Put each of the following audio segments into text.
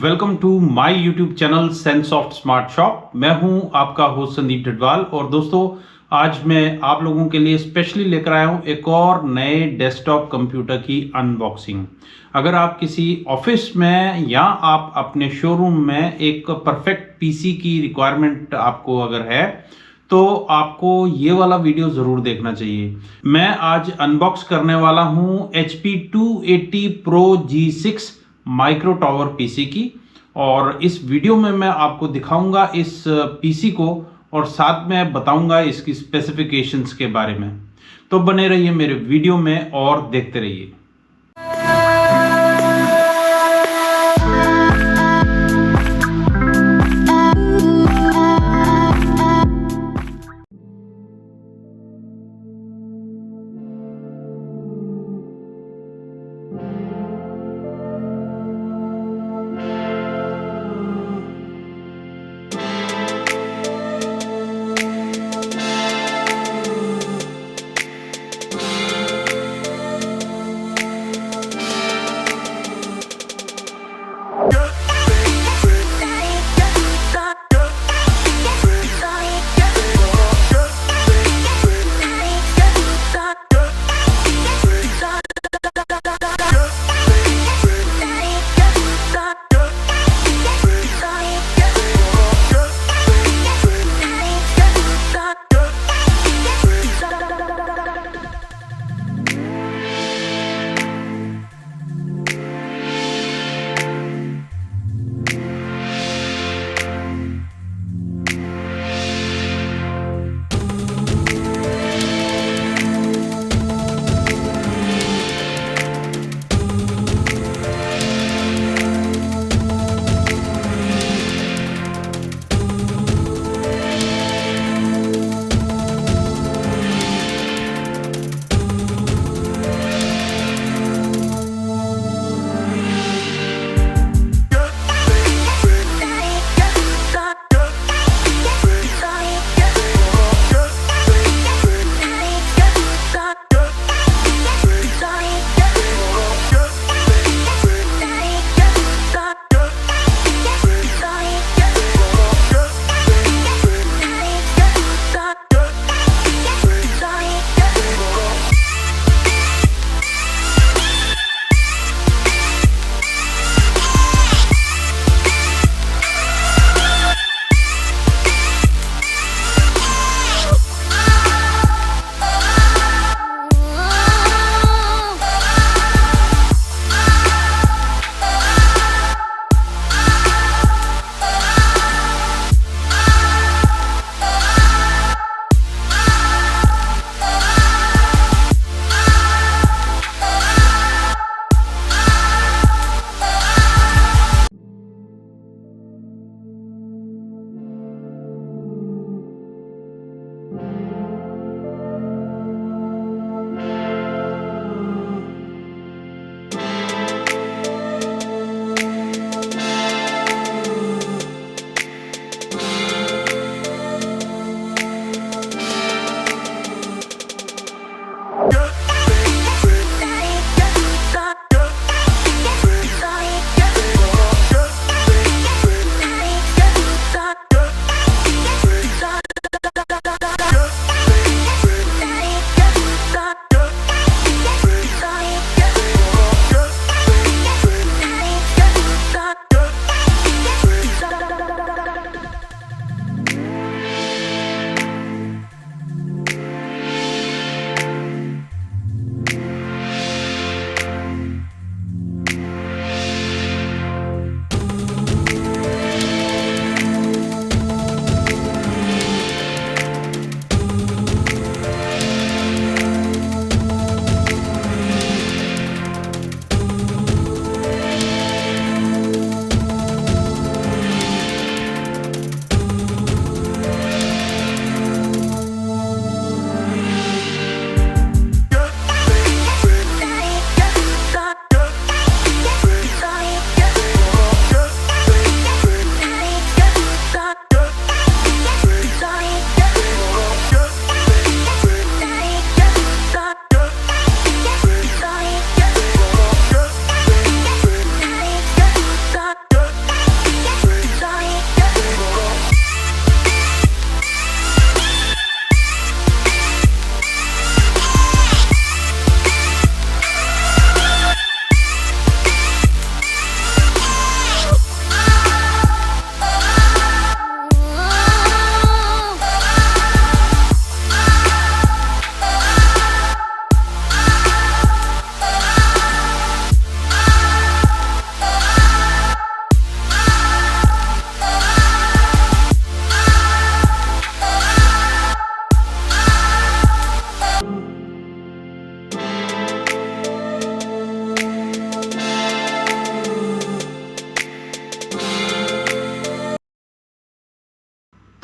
Welcome to my YouTube channel Sansoft smart shop. मैं हूं आपका होस्ट संदीप डडवाल और दोस्तों आज मैं आप लोगों के लिए स्पेशली लेकर आया हूं एक और नए डेस्कटॉप कंप्यूटर की अनबॉक्सिंग। अगर आप किसी ऑफिस में या आप अपने शोरूम में एक परफेक्ट पीसी की रिक्वायरमेंट आपको अगर है तो आपको ये वाला वीडियो जरूर देखना चाहिए। मैं आज अनबॉक्स करने वाला हूं HP 280 Pro G6 माइक्रोटावर पीसी की और इस वीडियो में मैं आपको दिखाऊंगा इस पीसी को और साथ में बताऊंगा इसकी स्पेसिफिकेशंस के बारे में। तो बने रहिए मेरे वीडियो में और देखते रहिए।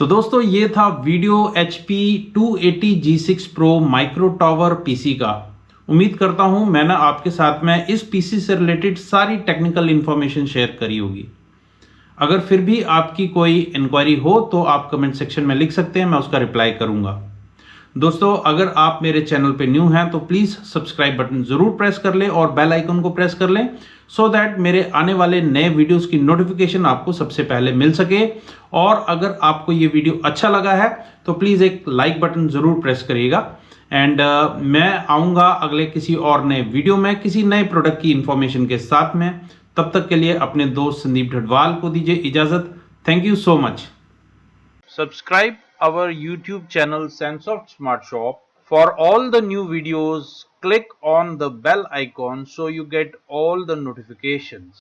तो दोस्तों ये था video HP 280 G6 Pro micro tower PC का। उम्मीद करता हूं मैंने आपके साथ में इस पीसी से रिलेटेड सारी टेक्निकल इंफॉर्मेशन शेयर करी होगी। अगर फिर भी आपकी कोई इंक्वायरी हो तो आप कमेंट सेक्शन में लिख सकते हैं, मैं उसका रिप्लाई करूंगा। दोस्तों अगर आप मेरे चैनल पे न्यू हैं तो प्लीज सब्सक्राइब बटन जरूर प्रेस कर लें और बेल आइकन को प्रेस कर लें सो दैट मेरे आने वाले नए वीडियोस की नोटिफिकेशन आपको सबसे पहले मिल सके। और अगर आपको ये वीडियो अच्छा लगा है तो प्लीज एक लाइक बटन जरूर प्रेस करिएगा। एंड मैं आऊंगा अगले किसी और नए वीडियो में किसी नए प्रोडक्ट की इंफॉर्मेशन के साथ में। तब तक के लिए अपने दोस्त संदीप ढडवाल को दीजिए इजाजत। Thank you so much. Subscribe our YouTube channel Sansoft Smart Shop. For all the new videos, click on the bell icon so you get all the notifications.